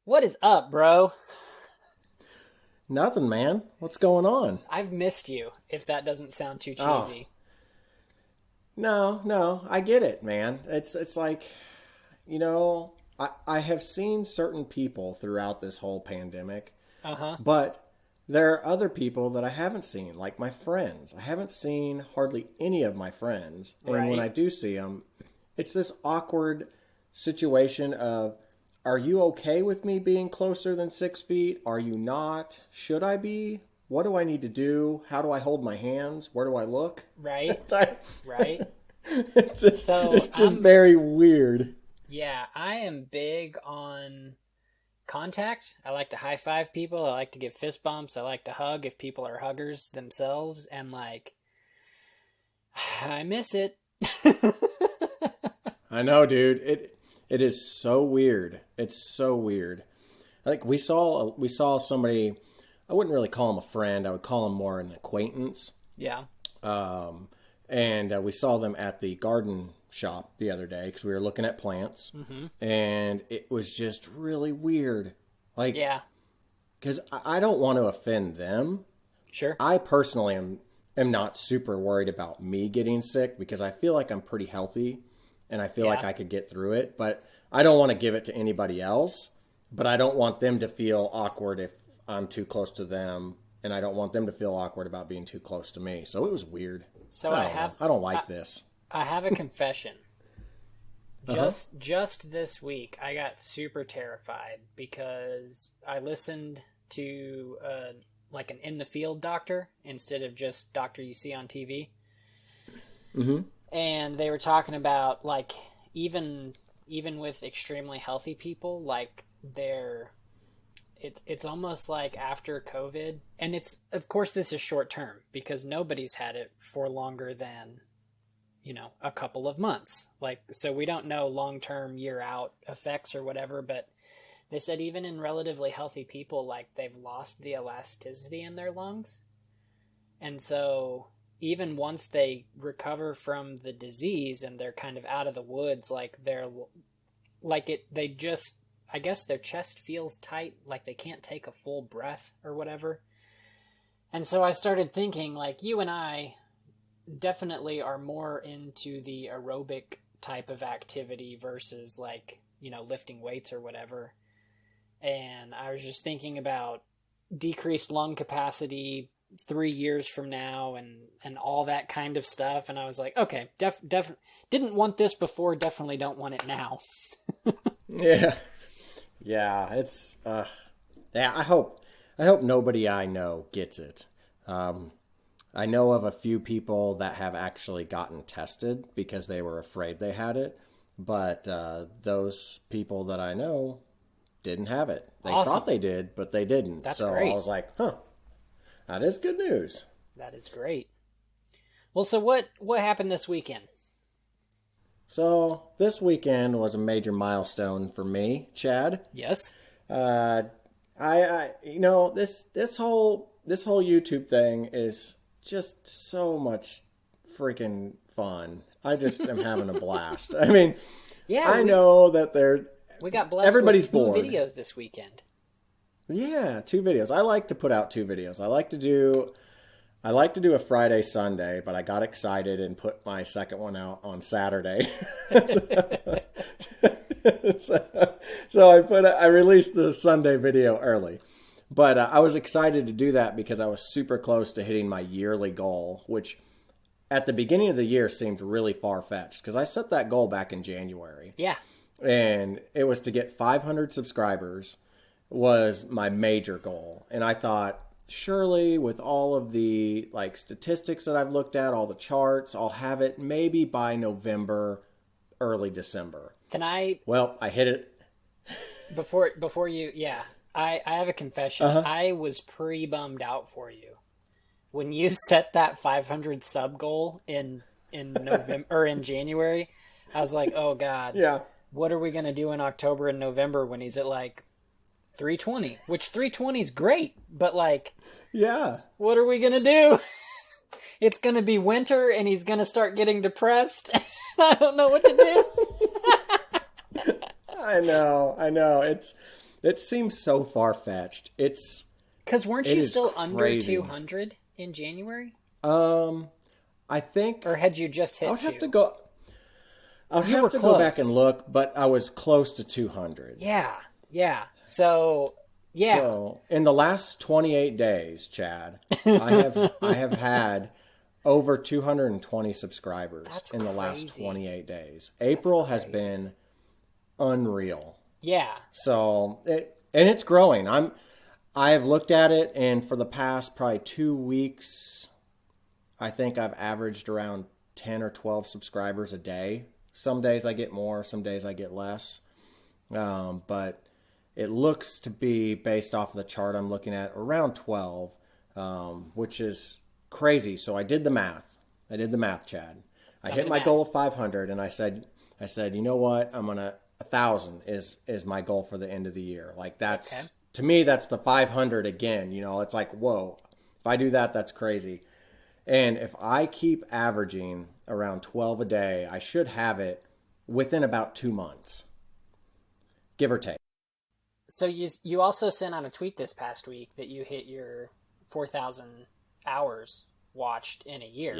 What is up, bro? Nothing, man. What's going on? I've missed you, if that doesn't sound too Oh, cheesy. no, I get it, man. It's like, I have seen certain people throughout this whole pandemic, Uh-huh. but there are other people that I haven't seen, like my friends. I haven't seen hardly any of my friends, and when I Right. do see them, it's this awkward situation of, are you okay with me being closer than 6 feet? Are you not? Should I be? What do I need to do? How do I hold my hands? Where do I look? Right. I- Right. it's So just very weird. I am big on contact. I like to high five people. I like to give fist bumps. I like to hug if people are huggers themselves. And I miss it. I know, dude. It is so weird. It's so weird. Like we saw somebody. I wouldn't really call him a friend. I would call him more an acquaintance. Yeah. And we saw them at the garden shop the other day because we were looking at plants, and it was just really weird. Like, Yeah. because I don't want to offend them. Sure. I personally am not super worried about me getting sick because I feel like I'm pretty healthy and I feel like Yeah. I could get through it. But I don't want to give it to anybody else. But I don't want them to feel awkward if I'm too close to them, and I don't want them to feel awkward about being too close to me. So it was weird. So I don't know. I don't like this. I have a confession. Uh-huh. Just this week, I got super terrified because I listened to like an in the field doctor instead of just doctor you see on TV, Mm-hmm. and they were talking about like even with extremely healthy people, like it's almost like after COVID, and it's of course this is short term because nobody's had it for longer than a couple of months. Like, so we don't know long-term year out effects or whatever, but they said even in relatively healthy people, like they've lost the elasticity in their lungs. And so even once they recover from the disease and they're kind of out of the woods, they just, I guess their chest feels tight, like they can't take a full breath or whatever. And so I started thinking, like, you and I definitely are more into the aerobic type of activity versus lifting weights or whatever. And I was just thinking about decreased lung capacity 3 years from now and all that kind of stuff. And I was like, okay, didn't want this before, definitely don't want it now. Yeah. Yeah. Yeah. I hope nobody I know gets it. I know of a few people that have actually gotten tested because they were afraid they had it, but those people that I know didn't have it. They Awesome. thought they did, but they didn't. That's so great. I was like, huh, that is good news. That is great. Well, so what happened this weekend? So this weekend was a major milestone for me, Chad. Yes. I this whole YouTube thing is just so much freaking fun. I just am having a blast. I mean, Yeah, I know that we got blessed everybody's with two bored. videos this weekend. Yeah, 2 videos. I like to put out 2 videos. I like to do a Friday, Sunday, but I got excited and put my second one out on Saturday. So I released the Sunday video early. But I was excited to do that because I was super close to hitting my yearly goal, which at the beginning of the year seemed really far-fetched because I set that goal back in January. Yeah. And it was to get 500 subscribers was my major goal. And I thought, surely with all of the statistics that I've looked at, all the charts, I'll have it maybe by November, early December. Can I Well, I hit it. before you? Yeah. I have a confession. Uh-huh. I was pretty bummed out for you when you set that 500 sub goal in November or in January. I was like, oh God, Yeah. what are we gonna do in October and November when he's at 320? Which 320 is great, but Yeah. what are we gonna do? It's gonna be winter and he's gonna start getting depressed. I don't know what to do. I know. It seems so far-fetched. Because weren't it you is still under crazy. 200 in January? I think Or had you just hit I would have 2? to go. I would You have were to go back close. and look, but I was close to 200. Yeah. So, yeah. So in the last 28 days, Chad, I have had over 220 subscribers That's in the last crazy. 28 days. April has been unreal. Yeah. So it's growing. I have looked at it, and for the past probably 2 weeks, I think I've averaged around 10 or 12 subscribers a day. Some days I get more, some days I get less. But it looks to be, based off of the chart I'm looking at, around 12, which is crazy. So I did the math. Chad. I hit my goal of 500, and I said, you know what? 1,000 is my goal for the end of the year. Like that's, to me, that's the 500 again. You know, it's like, whoa, if I do that, that's crazy. And if I keep averaging around 12 a day, I should have it within about 2 months, give or take. So you also sent out a tweet this past week that you hit your 4,000 hours watched in a year.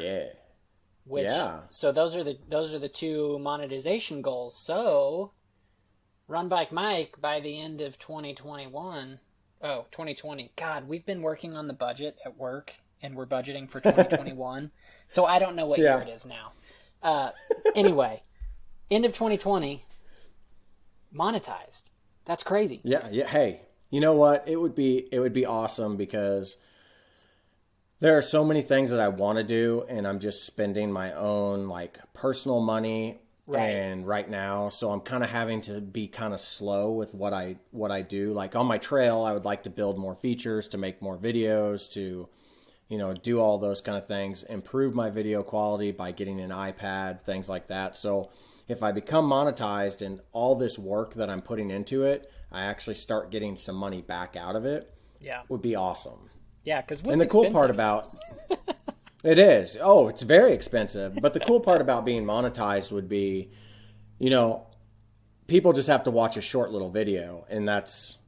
Yeah. So those are the two monetization goals. So Run Bike Mike by the end of 2021. Oh, 2020. God, we've been working on the budget at work, and we're budgeting for 2021. So I don't know what year it is now. Anyway, end of 2020, monetized. That's crazy. Yeah. Hey, you know what? It would be awesome, because there are so many things that I want to do, and I'm just spending my own like personal money and right now. So I'm kind of having to be kind of slow with what I do. Like on my trail, I would like to build more features, to make more videos, to, you know, do all those kind of things, improve my video quality by getting an iPad, things like that. So if I become monetized and all this work that I'm putting into it, I actually start getting some money back out of it. Yeah. Would be awesome. Yeah, because and the cool part about it is, it's very expensive. But the cool part about being monetized would be, you know, people just have to watch a short little video, and that's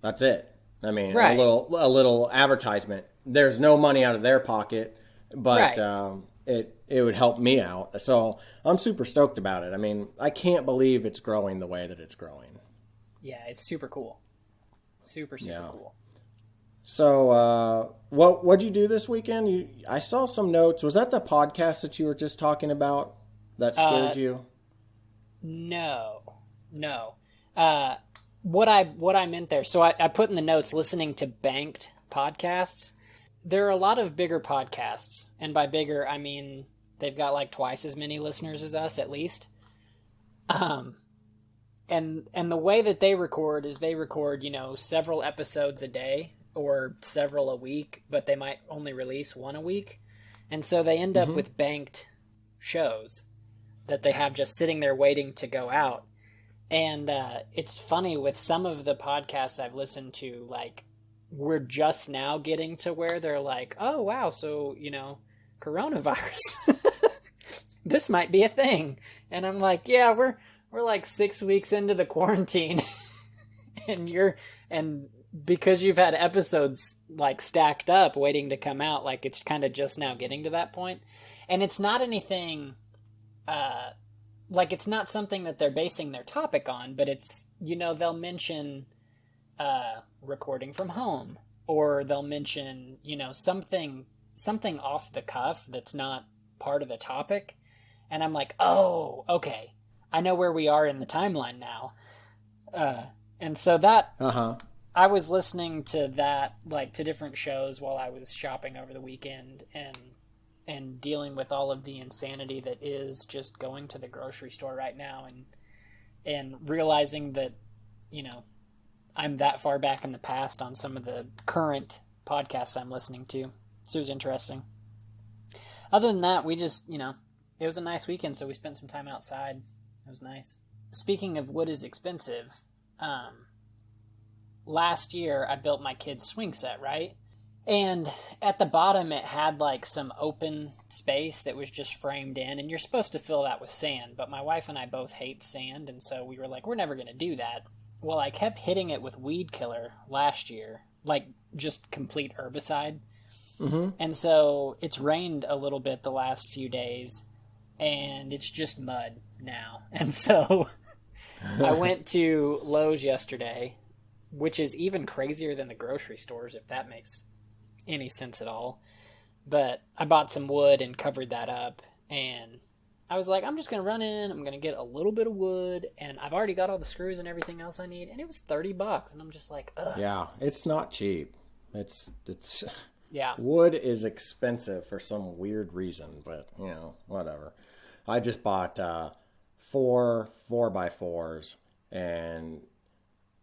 it. I mean, a little advertisement. There's no money out of their pocket, but it would help me out. So I'm super stoked about it. I mean, I can't believe it's growing the way that it's growing. Yeah, it's super cool. Super cool. So, what'd you do this weekend? I saw some notes. Was that the podcast that you were just talking about that scared you? No. What I meant there. So I put in the notes, listening to banked podcasts. There are a lot of bigger podcasts, and by bigger I mean they've got like twice as many listeners as us, at least. And the way that they record is they record, you know, several episodes a day or several a week, but they might only release one a week. And so they end up with banked shows that they have just sitting there waiting to go out. And it's funny, with some of the podcasts I've listened to, like, we're just now getting to where they're like, oh, wow, so, you know, coronavirus, this might be a thing. And I'm like, yeah, we're like 6 weeks into the quarantine and because you've had episodes like stacked up waiting to come out, like it's kind of just now getting to that point. And it's not anything, like it's not something that they're basing their topic on, but it's, you know, they'll mention recording from home, or they'll mention, you know, something off the cuff that's not part of the topic. And I'm like, oh, okay, I know where we are in the timeline now. And so that, I was listening to that, like, to different shows while I was shopping over the weekend and dealing with all of the insanity that is just going to the grocery store right now, and realizing that, you know, I'm that far back in the past on some of the current podcasts I'm listening to. So it was interesting. Other than that, we just, you know, it was a nice weekend, so we spent some time outside. It was nice. Speaking of what is expensive, last year I built my kid's swing set, right? And at the bottom it had like some open space that was just framed in, and you're supposed to fill that with sand, but my wife and I both hate sand, and so we were like, we're never going to do that. Well, I kept hitting it with weed killer last year, like just complete herbicide. Mm-hmm. And so it's rained a little bit the last few days, and it's just mud now. And so I went to Lowe's yesterday, which is even crazier than the grocery stores, if that makes any sense at all. But I bought some wood and covered that up, and I was like, I'm just going to run in, I'm going to get a little bit of wood, and I've already got all the screws and everything else I need, and it was $30, and I'm just like, ugh. Yeah, it's not cheap. It's Yeah. Wood is expensive for some weird reason, but, whatever. I just bought 4x4s, and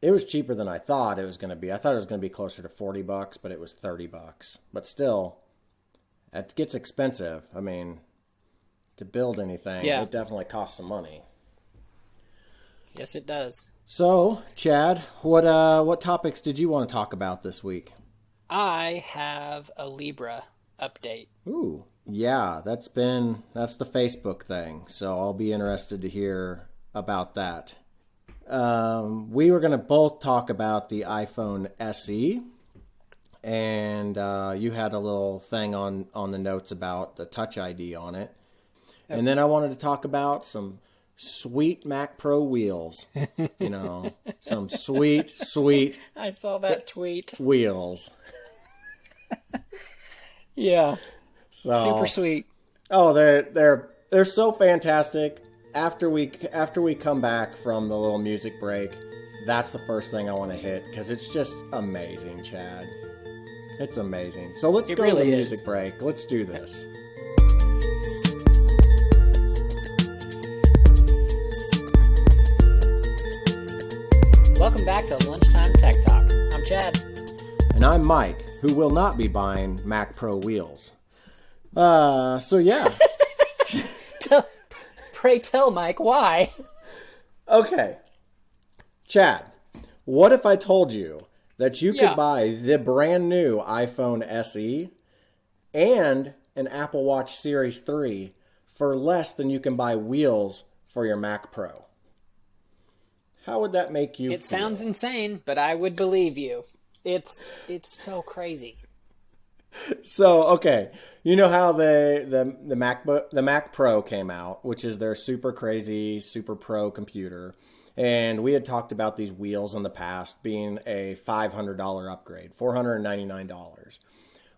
it was cheaper than I thought it was going to be. I thought it was going to be closer to $40, but it was $30. But still, it gets expensive. I mean, to build anything, It definitely costs some money. Yes, it does. So, Chad, what topics did you want to talk about this week? I have a Libra update. Ooh, yeah, that's the Facebook thing. So I'll be interested to hear about that. We were going to both talk about the iPhone SE, and you had a little thing on the notes about the Touch ID on it. Okay. And then I wanted to talk about some sweet Mac Pro wheels. Some sweet I saw that tweet. Wheels. Yeah. Super sweet. Oh, they're so fantastic. After we come back from the little music break, that's the first thing I want to hit because it's just amazing, Chad. It's amazing. So let's go to the music break. Let's do this. Welcome back to Lunchtime Tech Talk. I'm Chad. And I'm Mike, who will not be buying Mac Pro wheels. So yeah. Pray tell, Mike, why? Okay. Chad, what if I told you that you could buy the brand new iPhone SE and an Apple Watch Series 3 for less than you can buy wheels for your Mac Pro? How would that make you feel? It sounds insane, but I would believe you. It's so crazy. So, okay, you know how the Mac Pro came out, which is their super crazy, super pro computer, and we had talked about these wheels in the past being a $500 upgrade, $499.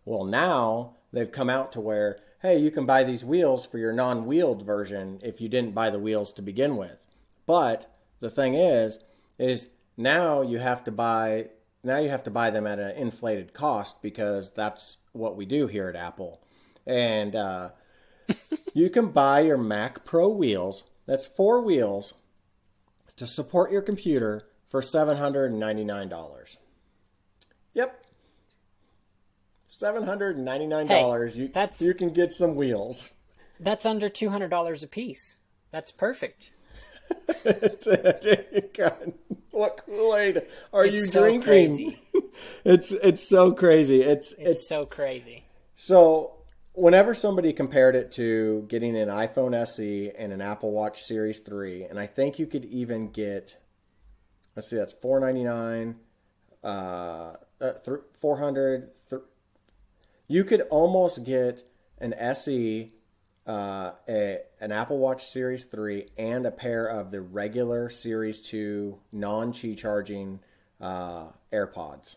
Well, now they've come out to where, hey, you can buy these wheels for your non-wheeled version if you didn't buy the wheels to begin with. But the thing is now you have to buy them at an inflated cost because that's what we do here at Apple. And you can buy your Mac Pro wheels, that's 4 wheels, to support your computer for $799. Yep. $799. Hey, you can get some wheels. That's under $200 a piece. That's perfect. God, what Kool-Aid are you so drinking? Crazy. It's so crazy. It's so crazy. So whenever somebody compared it to getting an iPhone SE and an Apple Watch Series 3, and I think you could even get, let's see, that's $499, $400. You could almost get an SE, an Apple Watch Series 3, and a pair of the regular Series 2 non-Qi charging AirPods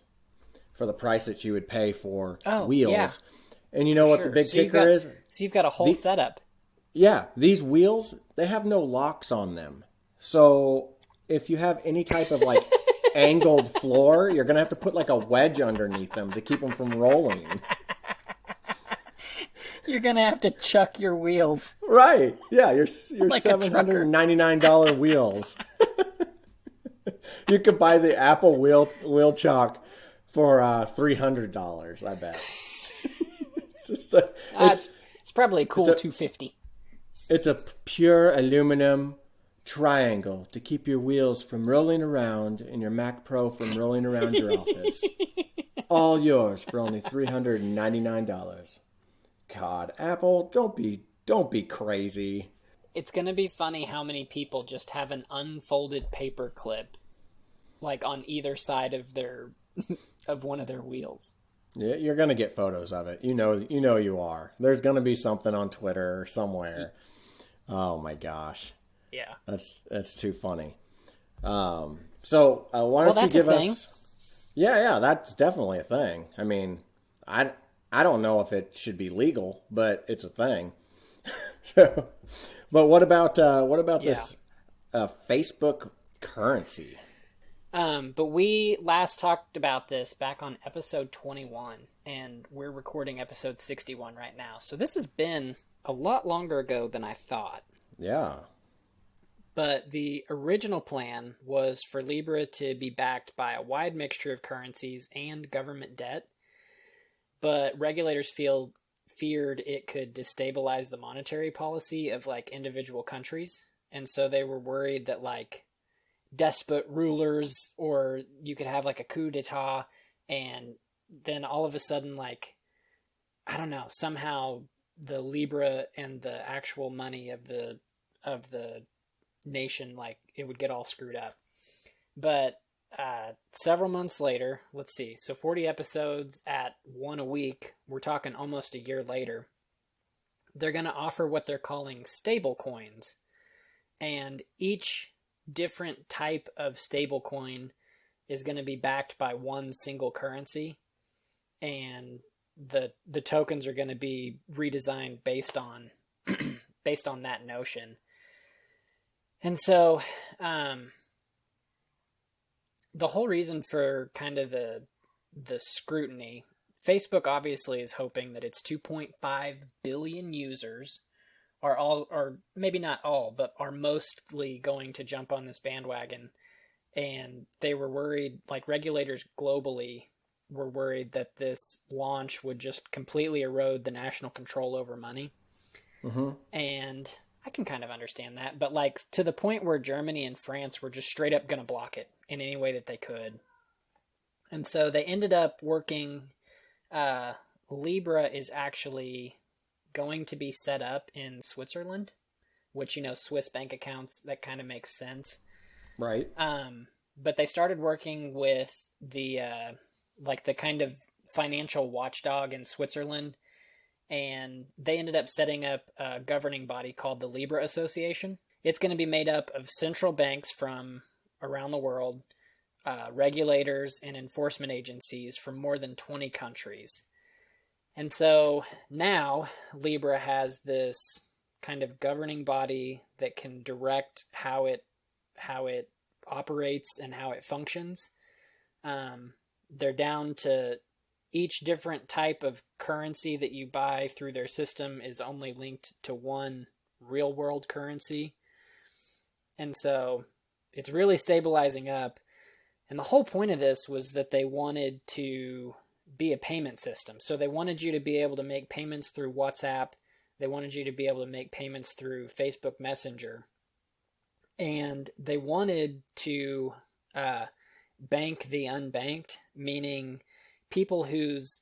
for the price that you would pay for wheels. Yeah. And you know what the big kicker is? So you've got a whole setup. Yeah, these wheels, they have no locks on them. So if you have any type of like angled floor, you're going to have to put like a wedge underneath them to keep them from rolling. You're going to have to chuck your wheels. Right. Yeah, your like $799 wheels. You could buy the Apple wheel chalk for $300, I bet. It's probably a cool $250. It's a pure aluminum triangle to keep your wheels from rolling around and your Mac Pro from rolling around your office. All yours for only $399. God, Apple, don't be crazy. It's going to be funny how many people just have an unfolded paper clip like on either side of their of one of their wheels. Yeah, you're gonna get photos of it. You are. There's gonna be something on Twitter or somewhere. Oh my gosh, Yeah. that's too funny. So why don't you give us? Yeah, that's definitely a thing. I mean, I don't know if it should be legal, but it's a thing. So, but what about this Facebook currency? But we last talked about this back on episode 21, and we're recording episode 61 right now. So this has been a lot longer ago than I thought. Yeah. But the original plan was for Libra to be backed by a wide mixture of currencies and government debt. But regulators feared it could destabilize the monetary policy of like individual countries. And so they were worried that like despot rulers, or you could have like a coup d'etat, and then all of a sudden, like, I don't know, somehow the Libra and the actual money of the nation, like, it would get all screwed up. But several months later, let's see, so 40 episodes at one a week, we're talking almost a year later, they're going to offer what they're calling stable coins. And each different type of stable coin is going to be backed by one single currency. And the tokens are going to be redesigned based on based on that notion. And so the whole reason for kind of the scrutiny, Facebook obviously is hoping that its 2.5 billion users are all, or maybe not all, but are mostly going to jump on this bandwagon. And they were worried, like regulators globally were worried that this launch would just completely erode the national control over money. Mm-hmm. And I can kind of understand that, but like to the point where Germany and France were just straight up going to block it in any way that they could. And so they ended up working. Libra is actually going to be set up in Switzerland, which, you know, Swiss bank accounts, that kind of makes sense. Right. But they started working with the kind of financial watchdog in Switzerland, and they ended up setting up a governing body called the Libre Association. It's going to be made up of central banks from around the world, regulators and enforcement agencies from more than 20 countries. And so now Libra has this kind of governing body that can direct how it operates and how it functions. They're down to each different type of currency that you buy through their system is only linked to one real world currency. And so it's really stabilizing up. And the whole point of this was that they wanted to be a payment system. So they wanted you to be able to make payments through WhatsApp. They wanted you to be able to make payments through Facebook Messenger. And they wanted to bank the unbanked, meaning people whose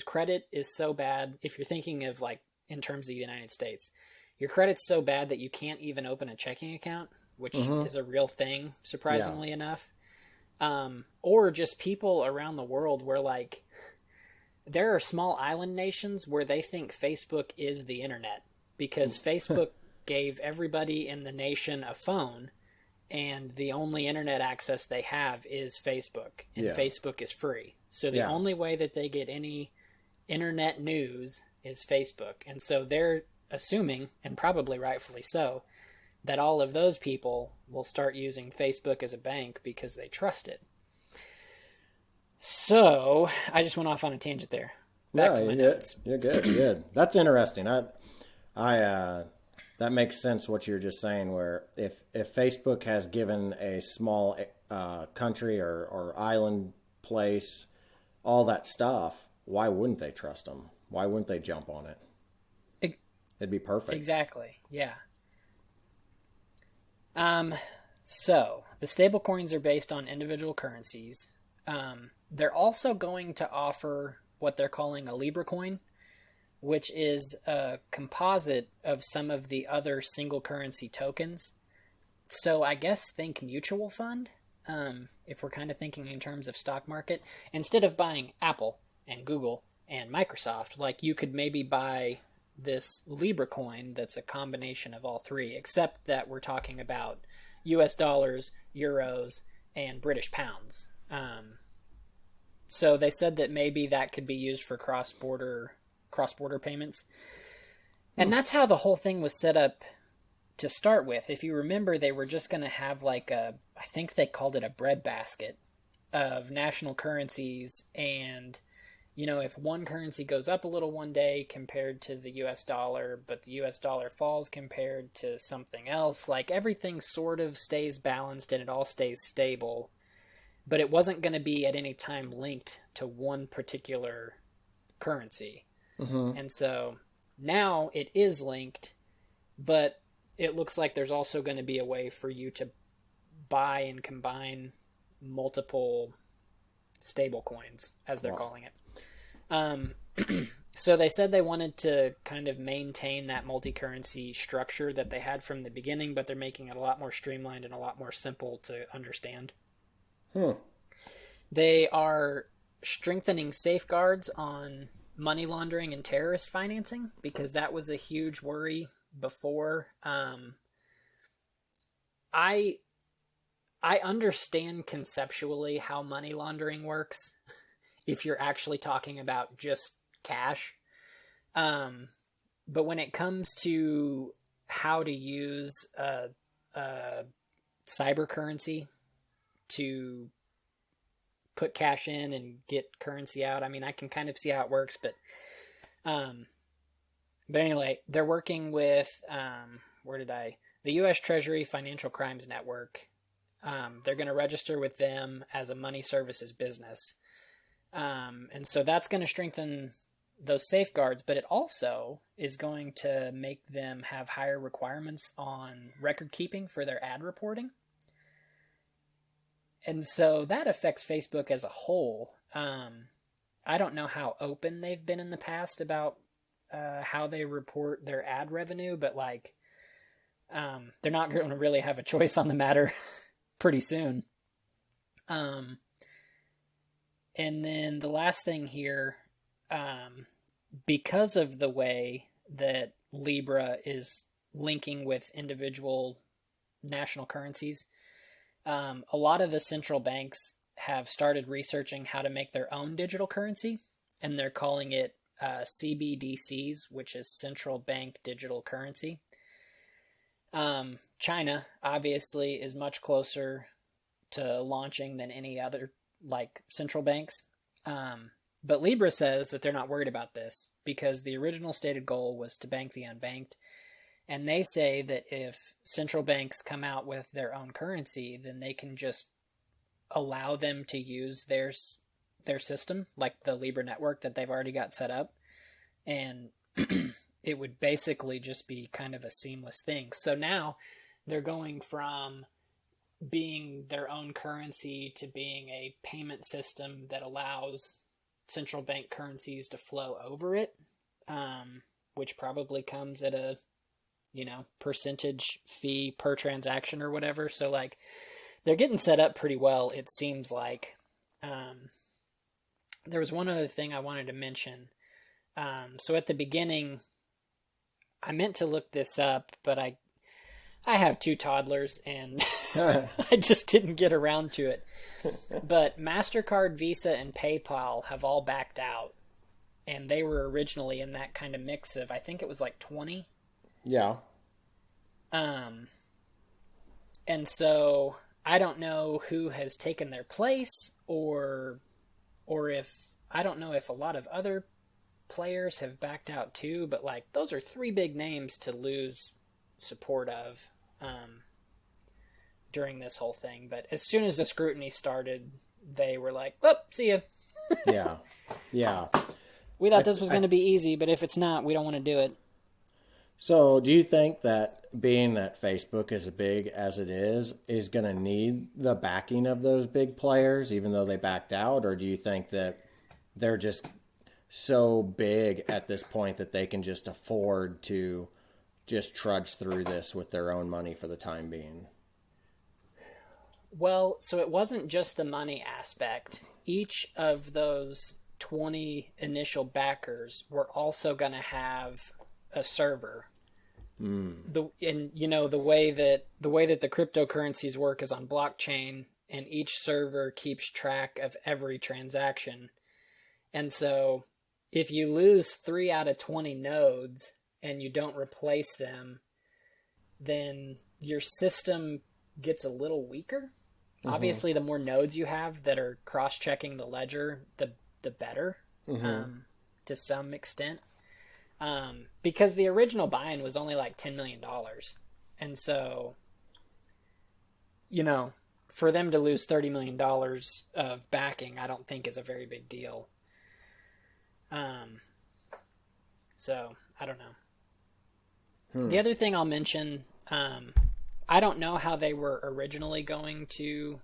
credit is so bad, if you're thinking of like in terms of the United States, your credit's so bad that you can't even open a checking account, which is a real thing, surprisingly enough. Or just people around the world where like there are small island nations where they think Facebook is the internet because Facebook gave everybody in the nation a phone, and the only internet access they have is Facebook, and Facebook is free. So the only way that they get any internet news is Facebook. And so they're assuming, and probably rightfully so, that all of those people will start using Facebook as a bank because they trust it. So I just went off on a tangent there. Back to my notes. You're good. You're good. That's interesting. That makes sense what you're just saying, where if Facebook has given a small country or island place all that stuff, why wouldn't they trust them? Why wouldn't they jump on it? It'd be perfect. Exactly. Yeah. So the stable coins are based on individual currencies. They're also going to offer what they're calling a Libre Coin, which is a composite of some of the other single currency tokens. So I guess think mutual fund. if we're kind of thinking in terms of stock market, instead of buying Apple and Google and Microsoft, like you could maybe buy this Libre Coin that's a combination of all three, except that we're talking about US dollars, euros, and British pounds. So they said that maybe that could be used for cross-border payments. And that's how the whole thing was set up to start with. If you remember, they were just going to have like I think they called it a breadbasket of national currencies. And, you know, if one currency goes up a little one day compared to the US dollar, but the US dollar falls compared to something else, like everything sort of stays balanced and it all stays stable. But it wasn't going to be at any time linked to one particular currency. Mm-hmm. And so now it is linked, but it looks like there's also going to be a way for you to buy and combine multiple stable coins, as they're calling it. So they said they wanted to kind of maintain that multi-currency structure that they had from the beginning, but they're making it a lot more streamlined and a lot more simple to understand. They are strengthening safeguards on money laundering and terrorist financing, because that was a huge worry before. I understand conceptually how money laundering works if you're actually talking about just cash. But when it comes to how to use cyber currency to put cash in and get currency out, I mean, I can kind of see how it works, but anyway, they're working with the U.S. Treasury Financial Crimes Network. They're going to register with them as a money services business. And so that's going to strengthen those safeguards, but it also is going to make them have higher requirements on record keeping for their ad reporting. And so that affects Facebook as a whole. I don't know how open they've been in the past about how they report their ad revenue, but like they're not going to really have a choice on the matter pretty soon. And then the last thing here, because of the way that Libra is linking with individual national currencies, a lot of the central banks have started researching how to make their own digital currency, and they're calling it CBDCs, which is central bank digital currency. China obviously is much closer to launching than any other like central banks. But Libra says that they're not worried about this because the original stated goal was to bank the unbanked. And they say that if central banks come out with their own currency, then they can just allow them to use their system, like the Libre network that they've already got set up. And it would basically just be kind of a seamless thing. So now they're going from being their own currency to being a payment system that allows central bank currencies to flow over it, which probably comes at a percentage fee per transaction or whatever. So like they're getting set up pretty well, it seems like. There was one other thing I wanted to mention. So at the beginning, I meant to look this up, but I have two toddlers and I just didn't get around to it. But MasterCard, Visa, and PayPal have all backed out. And they were originally in that kind of mix of, I think it was like 20. Yeah. And so I don't know who has taken their place or if, I don't know if a lot of other players have backed out too, but like those are three big names to lose support of during this whole thing. But as soon as the scrutiny started, they were like, "Oh, see ya." Yeah. We thought this was going to be easy, but if it's not, we don't want to do it. So do you think that being that Facebook is as big as it is going to need the backing of those big players, even though they backed out? Or do you think that they're just so big at this point that they can just afford to just trudge through this with their own money for the time being? Well, so it wasn't just the money aspect. Each of those 20 initial backers were also going to have a server. The way that the cryptocurrencies work is on blockchain, and each server keeps track of every transaction. And so if you lose 3 out of 20 nodes and you don't replace them, then your system gets a little weaker. Obviously, the more nodes you have that are cross-checking the ledger, the better, to some extent. Because the original buy-in was only like $10 million. And so, for them to lose $30 million of backing, I don't think is a very big deal. So, I don't know. The other thing I'll mention, I don't know how they were originally going to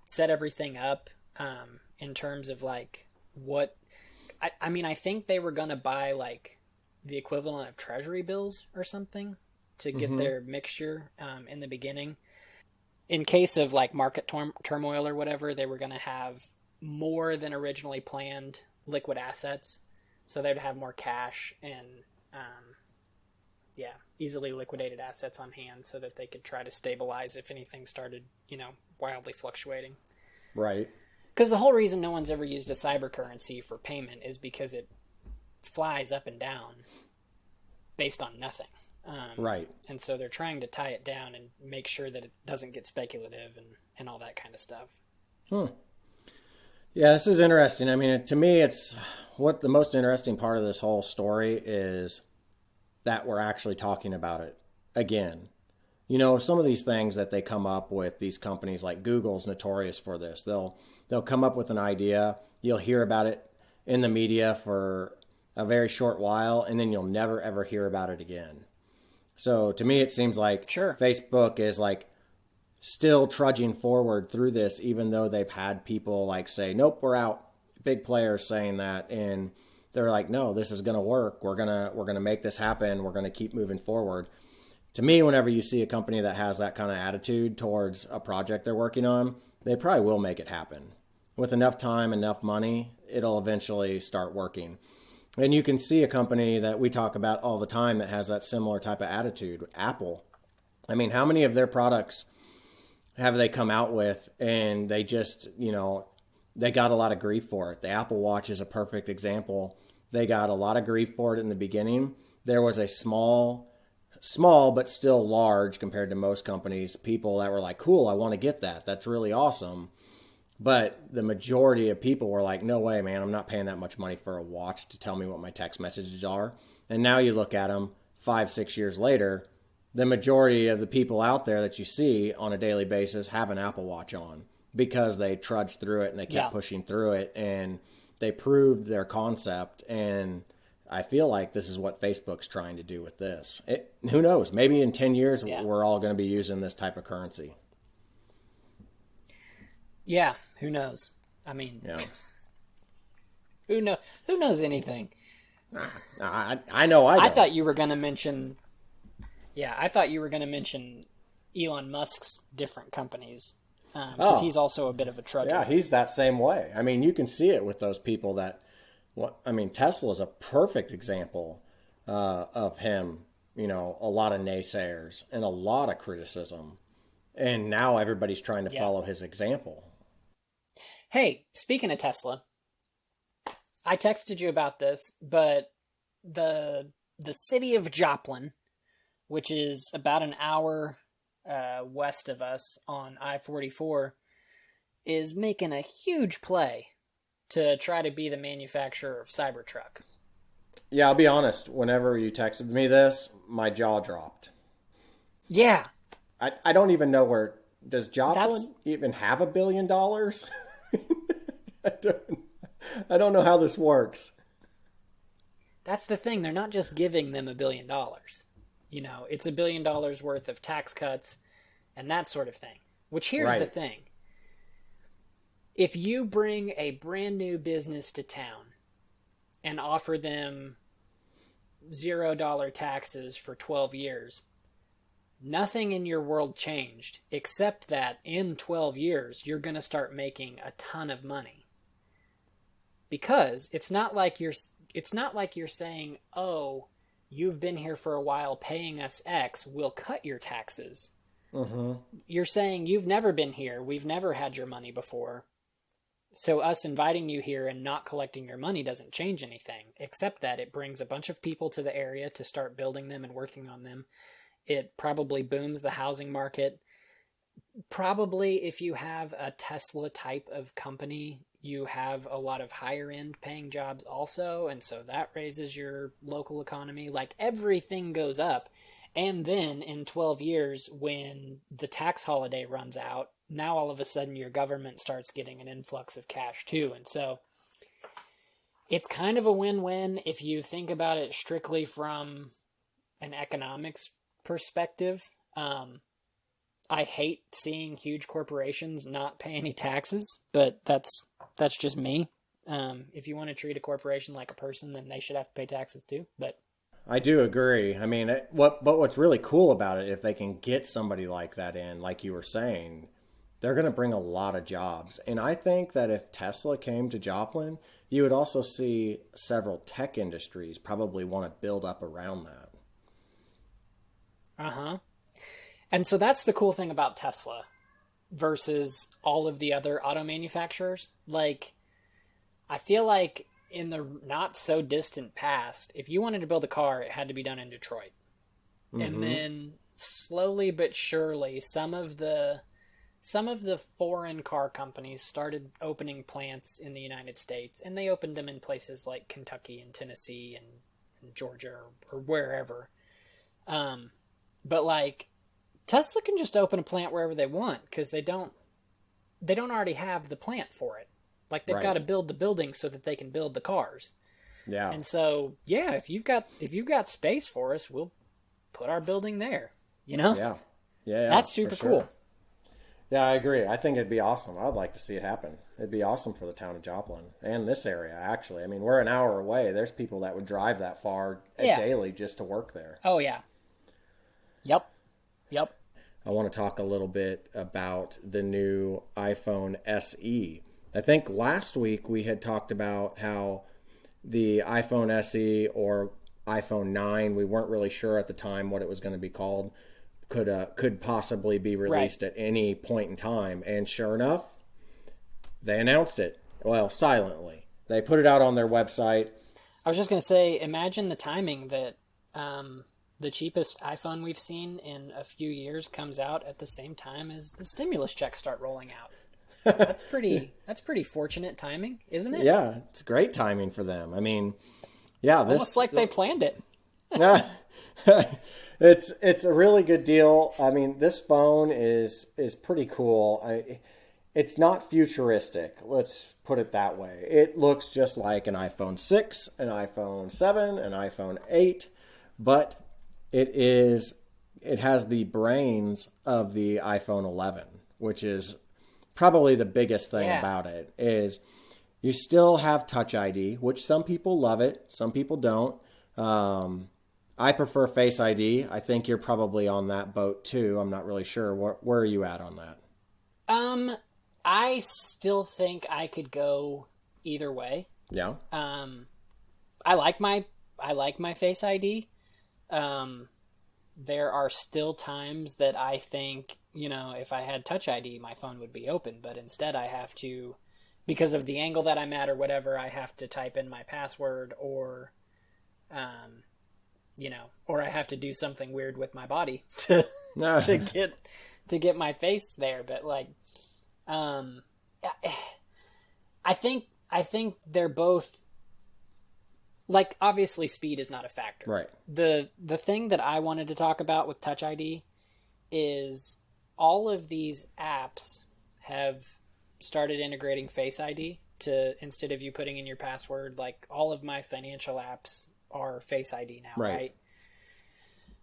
set everything up in terms of like what... I think they were going to buy like the equivalent of treasury bills or something to get their mixture in the beginning. In case of like market turmoil or whatever, they were going to have more than originally planned liquid assets. So they'd have more cash and, easily liquidated assets on hand so that they could try to stabilize if anything started, wildly fluctuating. Right. Because the whole reason no one's ever used a cyber currency for payment is because it flies up and down based on nothing. Right. And so they're trying to tie it down and make sure that it doesn't get speculative and all that kind of stuff. Yeah, this is interesting. I mean, to me, it's what the most interesting part of this whole story is that we're actually talking about it again. Some of these things that they come up with, these companies like Google's notorious for this. They'll come up with an idea. You'll hear about it in the media for a very short while, and then you'll never, ever hear about it again. So to me, it seems like Facebook is like still trudging forward through this, even though they've had people like say, nope, we're out. Big players saying that. And they're like, no, this is going to work. We're going to make this happen. We're going to keep moving forward. To me, whenever you see a company that has that kind of attitude towards a project they're working on, they probably will make it happen. With enough time, enough money, it'll eventually start working. And you can see a company that we talk about all the time that has that similar type of attitude, Apple. I mean, how many of their products have they come out with and they just, they got a lot of grief for it? The Apple Watch is a perfect example. They got a lot of grief for it in the beginning. There was a small but still large compared to most companies, people that were like, cool, I want to get that. That's really awesome. But the majority of people were like, no way, man, I'm not paying that much money for a watch to tell me what my text messages are. And now you look at them 5-6 years later, the majority of the people out there that you see on a daily basis have an Apple Watch on because they trudged through it and they kept pushing through it and they proved their concept. And I feel like this is what Facebook's trying to do with this. Who knows? Maybe in 10 years, we're all going to be using this type of currency. Yeah, who knows? I mean, who knows anything? I know I don't. I thought you were going to mention... Yeah, I thought you were going to mention Elon Musk's different companies. Because he's also a bit of a trudger. Yeah, he's that same way. I mean, you can see it with those people Tesla is a perfect example of him. A lot of naysayers and a lot of criticism. And now everybody's trying to follow his example. Hey, speaking of Tesla, I texted you about this, but the city of Joplin, which is about an hour west of us on I-44, is making a huge play to try to be the manufacturer of Cybertruck. Yeah, I'll be honest. Whenever you texted me this, my jaw dropped. Yeah. I don't even know where... Does Joplin even have $1 billion? I don't know how this works. That's the thing. They're not just giving them $1 billion. It's $1 billion worth of tax cuts and that sort of thing. Which here's the thing. If you bring a brand new business to town and offer them $0 taxes for 12 years, nothing in your world changed except that in 12 years, you're going to start making a ton of money. Because it's not like you're saying, oh, you've been here for a while paying us X, we'll cut your taxes. Mm-hmm. You're saying you've never been here, we've never had your money before. So us inviting you here and not collecting your money doesn't change anything, except that it brings a bunch of people to the area to start building them and working on them. It probably booms the housing market. Probably if you have a Tesla type of company, you have a lot of higher end paying jobs also, and so that raises your local economy. Like, everything goes up. And then in 12 years, when the tax holiday runs out, now all of a sudden your government starts getting an influx of cash too. And so it's kind of a win-win if you think about it strictly from an economics perspective. I hate seeing huge corporations not pay any taxes, but that's just me. If you want to treat a corporation like a person, then they should have to pay taxes too. But I do agree. I mean, what's really cool about it, if they can get somebody like that in, like you were saying, they're going to bring a lot of jobs. And I think that if Tesla came to Joplin, you would also see several tech industries probably want to build up around that. Uh-huh. And so that's the cool thing about Tesla versus all of the other auto manufacturers. Like, I feel like in the not so distant past, if you wanted to build a car, it had to be done in Detroit. Mm-hmm. And then slowly but surely, some of the foreign car companies started opening plants in the United States, and they opened them in places like Kentucky and Tennessee and Georgia or wherever. But like, Tesla can just open a plant wherever they want because they don't already have the plant for it. Like, they've got to build the building so that they can build the cars. Yeah. And so, yeah, if you've got space for us, we'll put our building there. You know? Yeah. Yeah. That's super cool. Yeah, I agree. I think it'd be awesome. I'd like to see it happen. It'd be awesome for the town of Joplin and this area, actually. I mean, we're an hour away. There's people that would drive that far daily just to work there. Oh, yeah. Yep. I want to talk a little bit about the new iPhone SE. I think last week we had talked about how the iPhone SE or iPhone 9, we weren't really sure at the time what it was going to be called, could possibly be released at any point in time. And sure enough, they announced it. Well, silently. They put it out on their website. I was just going to say, imagine the timing that the cheapest iPhone we've seen in a few years comes out at the same time as the stimulus checks start rolling out. That's pretty fortunate timing, isn't it? Yeah, it's great timing for them. I mean, yeah, almost like they planned it. It's a really good deal. I mean, this phone is pretty cool. It's not futuristic. Let's put it that way. It looks just like an iPhone 6, an iPhone 7, an iPhone 8, but it has the brains of the iPhone 11, which is probably the biggest thing about it. Is you still have Touch ID, which some people love it, some people don't. I prefer Face ID. I think you're probably on that boat too. I'm not really sure. Where are you at on that? I still think I could go either way. Yeah. I like my Face ID. There are still times that I think, if I had Touch ID, my phone would be open, but instead I have to, because of the angle that I'm at or whatever, I have to type in my password or I have to do something weird with my body to get my face there. But like, I think they're both, like, obviously speed is not a factor. Right. The thing that I wanted to talk about with Touch ID is all of these apps have started integrating Face ID to, instead of you putting in your password, like all of my financial apps are Face ID now, right?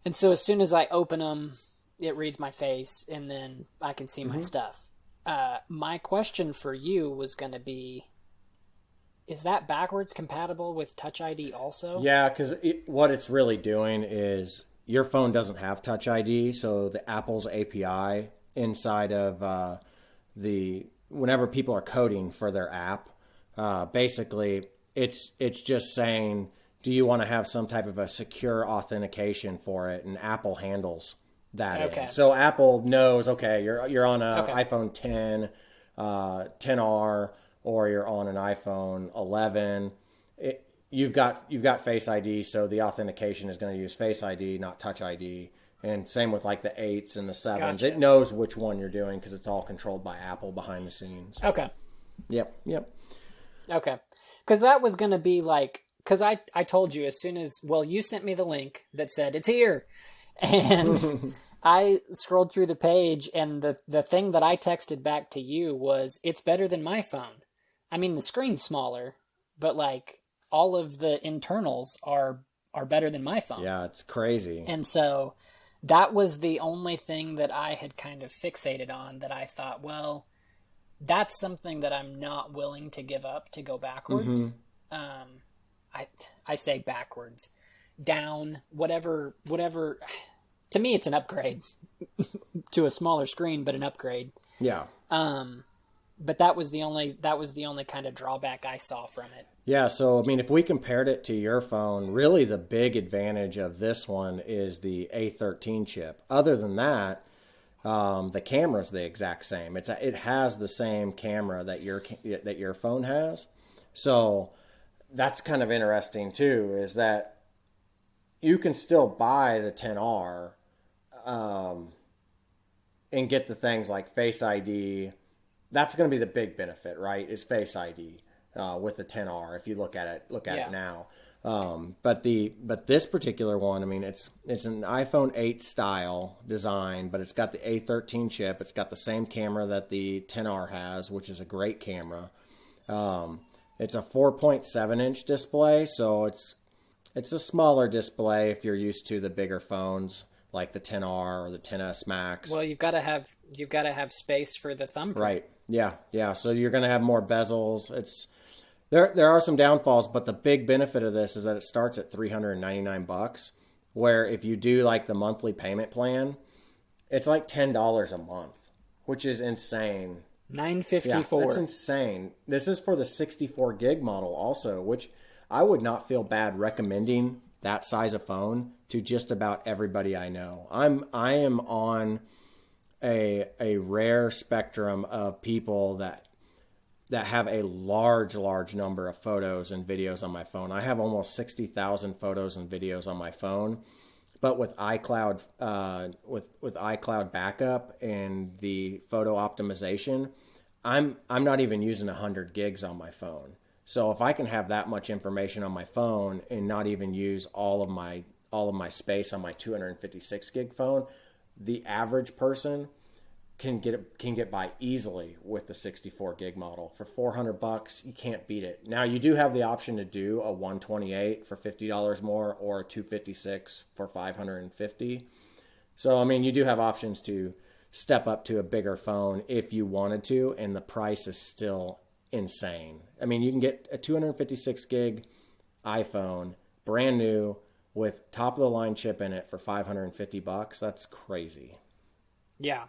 And so as soon as I open them, it reads my face and then I can see my stuff. My question for you was going to be, is that backwards compatible with Touch ID also? Yeah, because what it's really doing is your phone doesn't have Touch ID, so the Apple's API inside of whenever people are coding for their app, basically it's just saying, do you want to have some type of a secure authentication for it? And Apple handles that. Okay. So Apple knows, okay, you're on a iPhone 10, 10R, or you're on an iPhone 11. You've got Face ID, so the authentication is going to use Face ID, not Touch ID. And same with like the 8s and the 7s. Gotcha. It knows which one you're doing because it's all controlled by Apple behind the scenes. Okay. Yep. Okay. Because that was going to be like, because I told you as soon as, well, you sent me the link that said it's here. And I scrolled through the page, and the thing that I texted back to you was, it's better than my phone. I mean, the screen's smaller, but like all of the internals are better than my phone. Yeah, it's crazy. And so that was the only thing that I had kind of fixated on, that I thought, well, that's something that I'm not willing to give up to go backwards. Mm-hmm. I say backwards, down, whatever. To me, it's an upgrade to a smaller screen, but an upgrade. Yeah. But that was the only kind of drawback I saw from it. Yeah. So, I mean, if we compared it to your phone, really the big advantage of this one is the A13 chip. Other than that, the camera's the exact same. It has the same camera that your phone has. So that's kind of interesting too, is that you can still buy the 10R and get the things like Face ID. That's going to be the big benefit, right? Is Face ID with the 10R. If you look at it now. But this particular one, I mean, it's an iPhone 8 style design, but it's got the A13 chip. It's got the same camera that the 10R has, which is a great camera. It's a 4.7 inch display, so it's a smaller display if you're used to the bigger phones like the 10R or the 10s Max. Well, you've got to have space for the thumbprint. Right. Yeah. So you're going to have more bezels. There are some downfalls, but the big benefit of this is that it starts at $399, where if you do like the monthly payment plan, it's like $10 a month, which is insane. $954. Yeah, that's insane. This is for the 64 gig model also, which I would not feel bad recommending that size of phone to just about everybody I know. I am on a rare spectrum of people that have a large number of photos and videos on my phone. I have almost 60,000 photos and videos on my phone, but with iCloud, with iCloud backup and the photo optimization, I'm not even using 100 gigs on my phone. So if I can have that much information on my phone and not even use all of my space on my 256 gig phone, the average person can get by easily with the 64 gig model. For $400, you can't beat it. Now you do have the option to do a 128 for $50 more or a 256 for $550. So I mean, you do have options to step up to a bigger phone if you wanted to, and the price is still insane. I mean, you can get a 256 gig iPhone brand new with top of the line chip in it for $550. That's crazy. Yeah,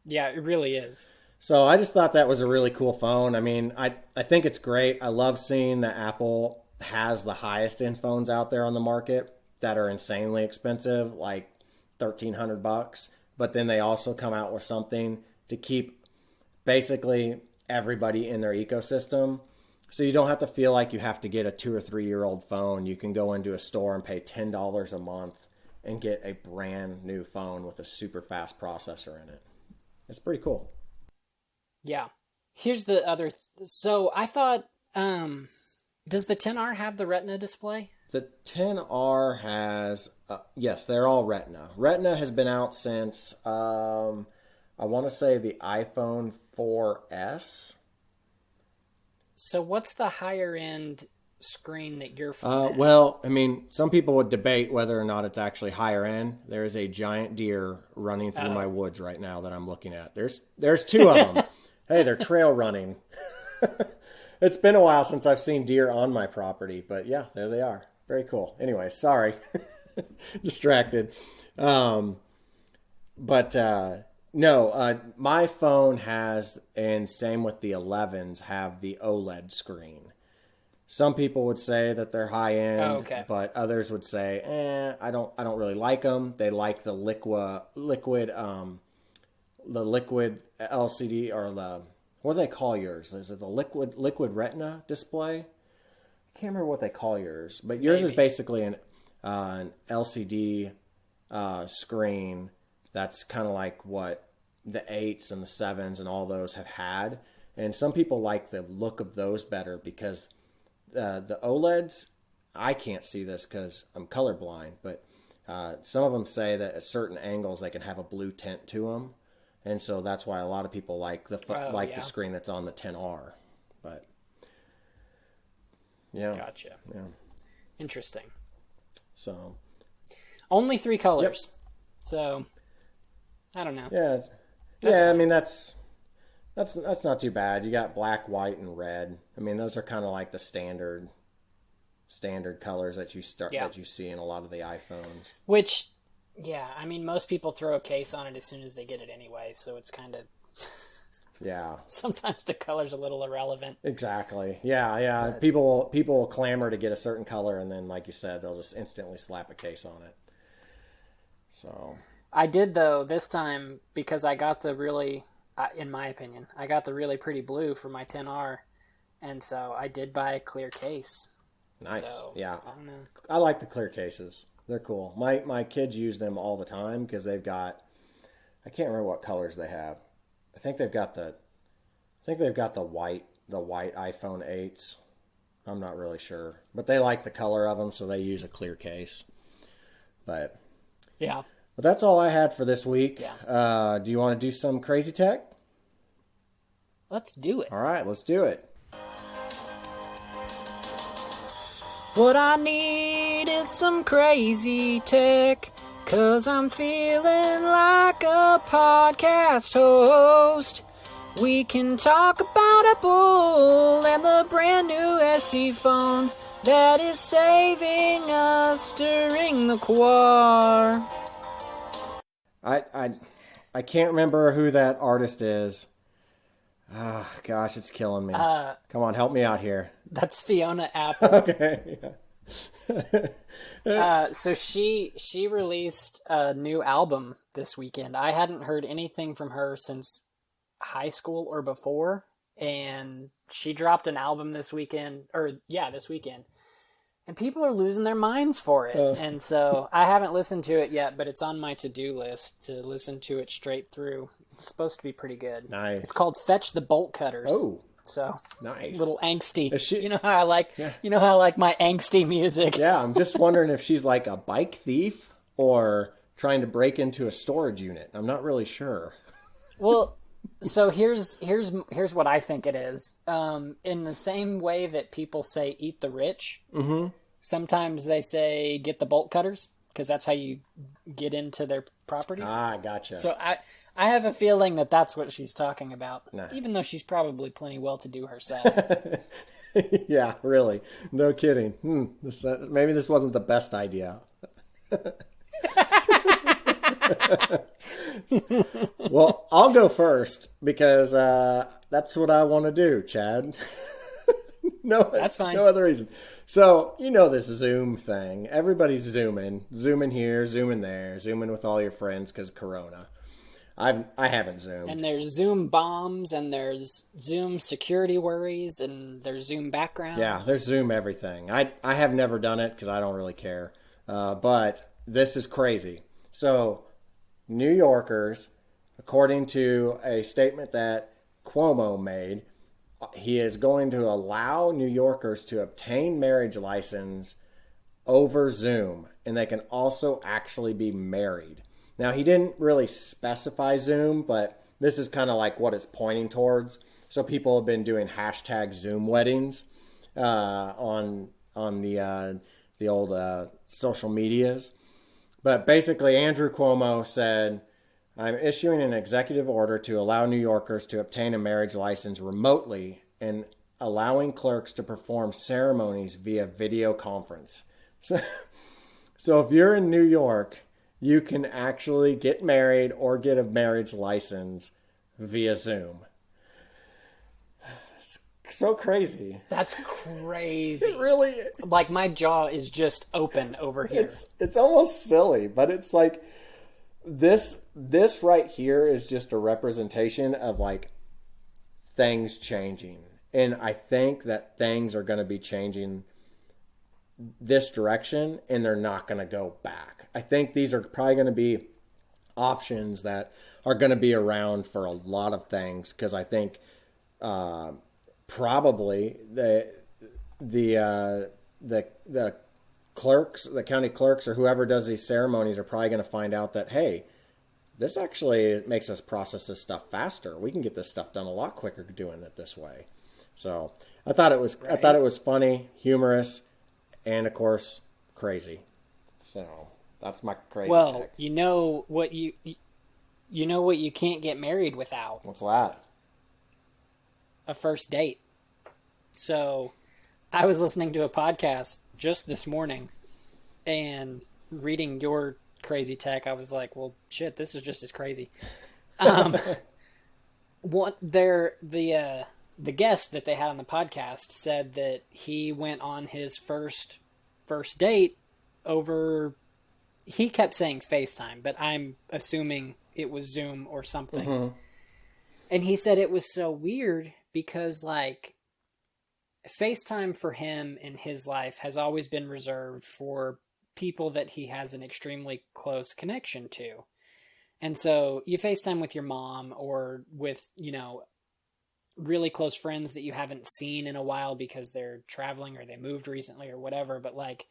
it really is. So I just thought that was a really cool phone. I mean, I think it's great. I love seeing that Apple has the highest end phones out there on the market that are insanely expensive, like $1,300. But then they also come out with something to keep basically everybody in their ecosystem. So you don't have to feel like you have to get a 2 or 3 year old phone. You can go into a store and pay $10 a month and get a brand new phone with a super fast processor in it. It's pretty cool. Yeah. Here's the other... So I thought... does the 10R have the Retina display? The 10R has... yes, they're all Retina. Retina has been out since, I want to say, the iPhone 4S. So what's the higher end screen that your phone has? Well, I mean, some people would debate whether or not it's actually higher end. There is a giant deer running through my woods right now that I'm looking at. There's two of them. Hey, they're trail running. It's been a while since I've seen deer on my property, but yeah, there they are. Very cool. Anyway, sorry. distracted. No, my phone has, and same with the 11s, have the OLED screen. Some people would say that they're high end, okay. but others would say, I don't really like them. They like the liquid LCD, or what do they call yours? Is it the liquid Retina display? I can't remember what they call yours, but yours is basically an LCD screen that's kind of like what the 8s and the 7s and all those have had. And some people like the look of those better because the OLEDs, I can't see this because I'm colorblind, but some of them say that at certain angles they can have a blue tint to them. And so that's why a lot of people like the screen that's on the 10R. But yeah. Gotcha. Yeah. Interesting. So only 3 colors. Yep. So I don't know. Yeah. I mean that's not too bad. You got black, white, and red. I mean those are kind of like the standard colors that you see in a lot of the iPhones. Which, yeah, I mean most people throw a case on it as soon as they get it anyway, so it's kind of yeah. Sometimes the color's a little irrelevant. Exactly. Yeah. But people clamor to get a certain color, and then, like you said, they'll just instantly slap a case on it. So I did, though, this time, because I got the really, in my opinion, I got the really pretty blue for my 10R, and so I did buy a clear case. Nice. So, yeah. I don't know. I like the clear cases. They're cool. My kids use them all the time because they've got, I can't remember what colors they have. I think they've got the white iPhone 8s. I'm not really sure, but they like the color of them, so they use a clear case. But yeah, that's all I had for this week. Yeah. Do you want to do some crazy tech? Let's do it. All right, let's do it. What I need is some crazy tech, 'cause I'm feeling like a podcast host. We can talk about Apple and the brand new SE phone that is saving us during the quar. I can't remember who that artist is. Ah, gosh, it's killing me. Come on, help me out here. That's Fiona Apple. Okay. So she released a new album this weekend. I hadn't heard anything from her since high school or before, and she dropped an album this weekend, and people are losing their minds for it. And so I haven't listened to it yet, but it's on my to-do list to listen to it straight through. It's supposed to be pretty good. Nice. It's called Fetch the Bolt Cutters. Oh, so nice. A little angsty. She, you know how I like my angsty music. Yeah, I'm just wondering if she's like a bike thief or trying to break into a storage unit. I'm not really sure. Well, so here's what I think it is. In the same way that people say "eat the rich," sometimes they say "get the bolt cutters" because that's how you get into their properties. Ah, gotcha. So I have a feeling that that's what she's talking about, Nah. even though she's probably plenty well-to-do herself. Yeah, really. No kidding. Maybe this wasn't the best idea. Well, I'll go first because that's what I want to do, Chad. No, that's fine. No other reason. So, this Zoom thing. Everybody's zooming here, zooming there, zooming with all your friends because Corona. I haven't Zoomed. And there's Zoom bombs, and there's Zoom security worries, and there's Zoom backgrounds. Yeah, there's Zoom everything. I have never done it because I don't really care. But this is crazy. So, New Yorkers, according to a statement that Cuomo made, he is going to allow New Yorkers to obtain marriage license over Zoom, and they can also actually be married. Now, he didn't really specify Zoom, but this is kind of like what it's pointing towards. So people have been doing hashtag Zoom weddings on the old social medias. But basically, Andrew Cuomo said, I'm issuing an executive order to allow New Yorkers to obtain a marriage license remotely and allowing clerks to perform ceremonies via video conference. So if you're in New York, you can actually get married or get a marriage license via Zoom. It's so crazy. That's crazy. It really, like my jaw is just open over here. it's almost silly, but it's like this right here is just a representation of like things changing. And I think that things are going to be changing this direction and they're not going to go back. I think these are probably going to be options that are going to be around for a lot of things, because I think probably the clerks, the county clerks or whoever does these ceremonies are probably going to find out that, hey, this actually makes us process this stuff faster. We can get this stuff done a lot quicker doing it this way. So I thought it was funny, humorous, and of course crazy. So that's my crazy tech. You know what you can't get married without? What's that? A first date. So I was listening to a podcast just this morning and reading your crazy tech. I was like, well, shit, this is just as crazy. The guest that they had on the podcast said that he went on his first date over, he kept saying FaceTime, but I'm assuming it was Zoom or something. Mm-hmm. And he said it was so weird because like FaceTime for him in his life has always been reserved for people that he has an extremely close connection to. And so you FaceTime with your mom or with, really close friends that you haven't seen in a while because they're traveling or they moved recently or whatever. But like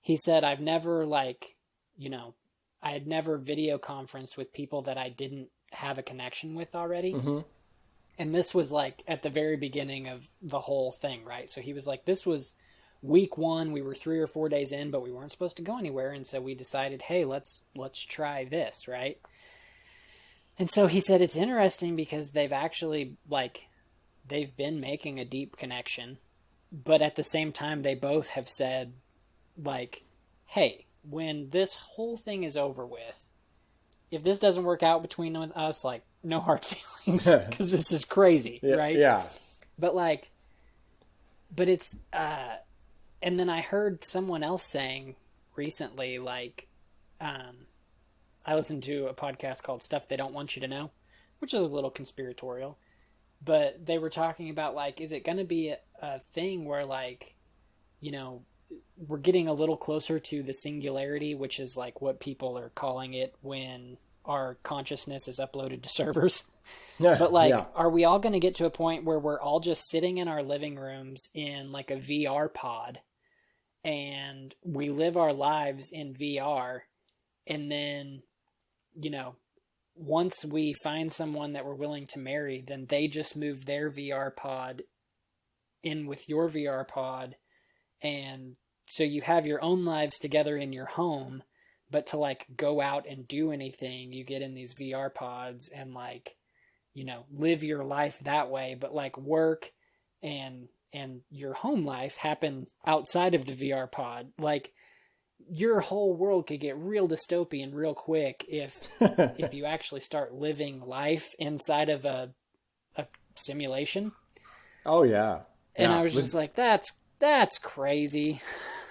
he said, I had never video conferenced with people that I didn't have a connection with already. Mm-hmm. And this was like at the very beginning of the whole thing, right? So he was like, this was week 1. We were 3 or 4 days in, but we weren't supposed to go anywhere. And so we decided, hey, let's try this, right? And so he said it's interesting because they've actually, they've been making a deep connection, but at the same time, they both have said, hey, when this whole thing is over with, if this doesn't work out between us, no hard feelings, because this is crazy, right? Yeah. But it's, and then I heard someone else saying recently, I listened to a podcast called Stuff They Don't Want You to Know, which is a little conspiratorial, but they were talking about, is it going to be a thing where, we're getting a little closer to the singularity, which is, what people are calling it when our consciousness is uploaded to servers. Yeah, but, Are we all going to get to a point where we're all just sitting in our living rooms in, a VR pod, and we live our lives in VR, and then once we find someone that we're willing to marry, then they just move their VR pod in with your VR pod. And so you have your own lives together in your home, but to go out and do anything, you get in these VR pods and live your life that way. But work and your home life happen outside of the VR pod. Your whole world could get real dystopian real quick if you actually start living life inside of a simulation. Oh yeah. And I was just like, that's crazy.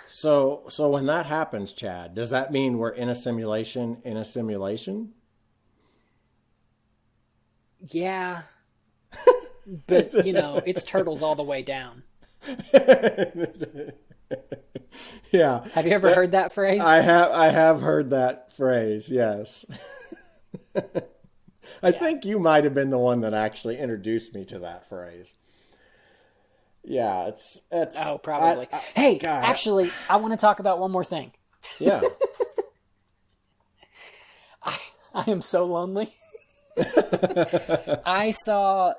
So when that happens, Chad, does that mean we're in a simulation in a simulation? Yeah. But it's turtles all the way down. Yeah. Have you ever heard that phrase? I have heard that phrase, yes. I think you might have been the one that actually introduced me to that phrase. Yeah, it's oh, probably. Hey, God. Actually, I want to talk about one more thing. Yeah. I am so lonely. I saw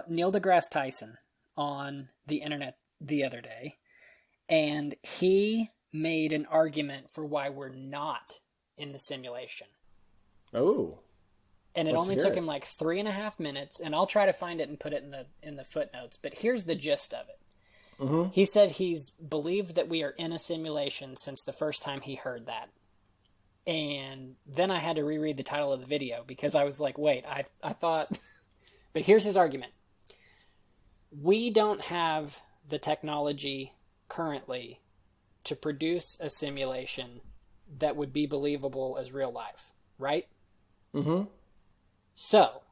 Neil deGrasse Tyson on the internet the other day, and he made an argument for why we're not in the simulation. Oh. And it only took him 3.5 minutes, and I'll try to find it and put it in the footnotes. But here's the gist of it. Mm-hmm. He said he's believed that we are in a simulation since the first time he heard that. And then I had to reread the title of the video because I was like, wait, I thought... But here's his argument. We don't have the technology currently to produce a simulation that would be believable as real life, right? Mm-hmm. So,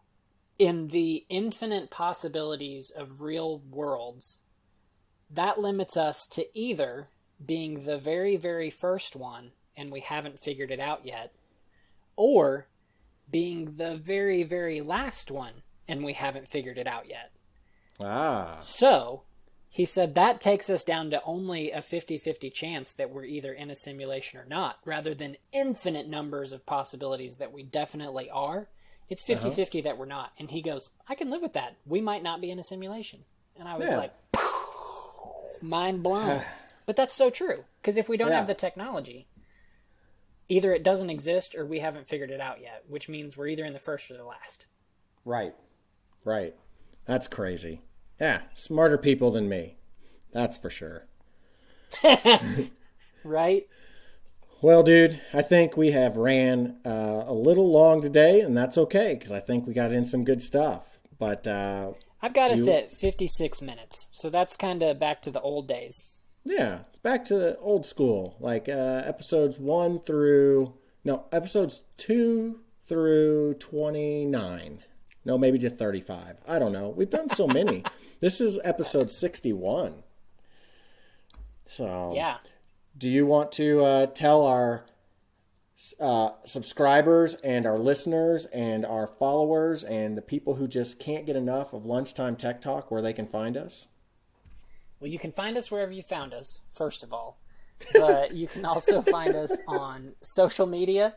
in the infinite possibilities of real worlds, that limits us to either being the very, very first one and we haven't figured it out yet, or being the very, very last one and we haven't figured it out yet. Ah. So, he said that takes us down to only a 50-50 chance that we're either in a simulation or not, rather than infinite numbers of possibilities that we definitely are. It's 50-50 that we're not. And he goes, I can live with that. We might not be in a simulation. And I was like, mind blown. But that's so true. Because if we don't have the technology, either it doesn't exist or we haven't figured it out yet, which means we're either in the first or the last. Right. That's crazy. Yeah, smarter people than me. That's for sure. Right? Well, dude, I think we have ran a little long today, and that's okay, because I think we got in some good stuff. But I've got us at 56 minutes, so that's kind of back to the old days. Yeah, back to the old school, like episodes 2 through 29. No, maybe to 35. I don't know. We've done so many. This is episode 61. So, yeah. Do you want to tell our subscribers and our listeners and our followers and the people who just can't get enough of Lunchtime Tech Talk where they can find us? Well, you can find us wherever you found us, first of all. But you can also find us on social media.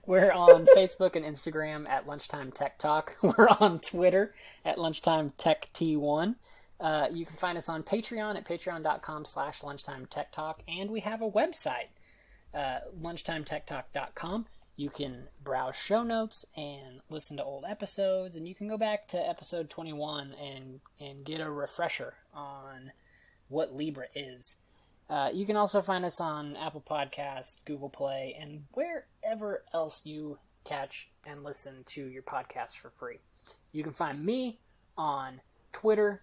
We're on Facebook and Instagram at Lunchtime Tech Talk. We're on Twitter at LunchTimeTechT1. You can find us on Patreon at patreon.com/LunchTimeTechTalk. And we have a website, LunchTimeTechTalk.com. You can browse show notes and listen to old episodes. And you can go back to episode 21 and get a refresher on what Libre is. You can also find us on Apple Podcasts, Google Play, and wherever else you catch and listen to your podcasts for free. You can find me on Twitter,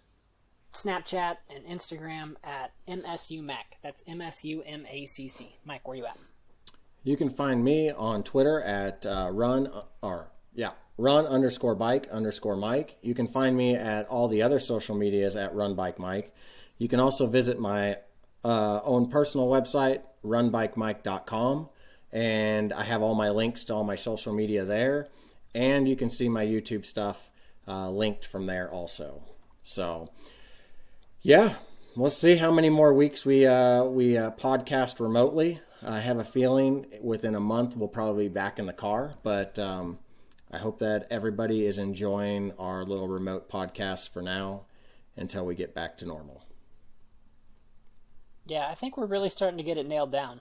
Snapchat, and Instagram at MSUMAC. That's MSUMACC. Mike, where you at? You can find me on Twitter at run_bike_Mike. You can find me at all the other social medias at RunBikeMike. You can also visit my own personal website, runbikemike.com, and I have all my links to all my social media there, and you can see my YouTube stuff linked from there also. So, yeah, we'll see how many more weeks we podcast remotely. I have a feeling within a month we'll probably be back in the car, but I hope that everybody is enjoying our little remote podcast for now until we get back to normal. Yeah, I think we're really starting to get it nailed down.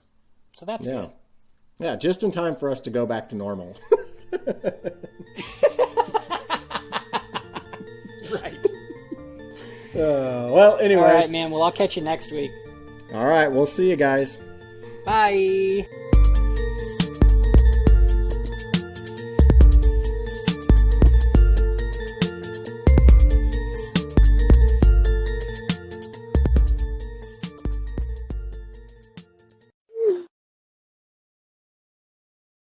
So that's good. Yeah, just in time for us to go back to normal. Right. Well, anyways. All right, man. Well, I'll catch you next week. All right, we'll see you guys. Bye.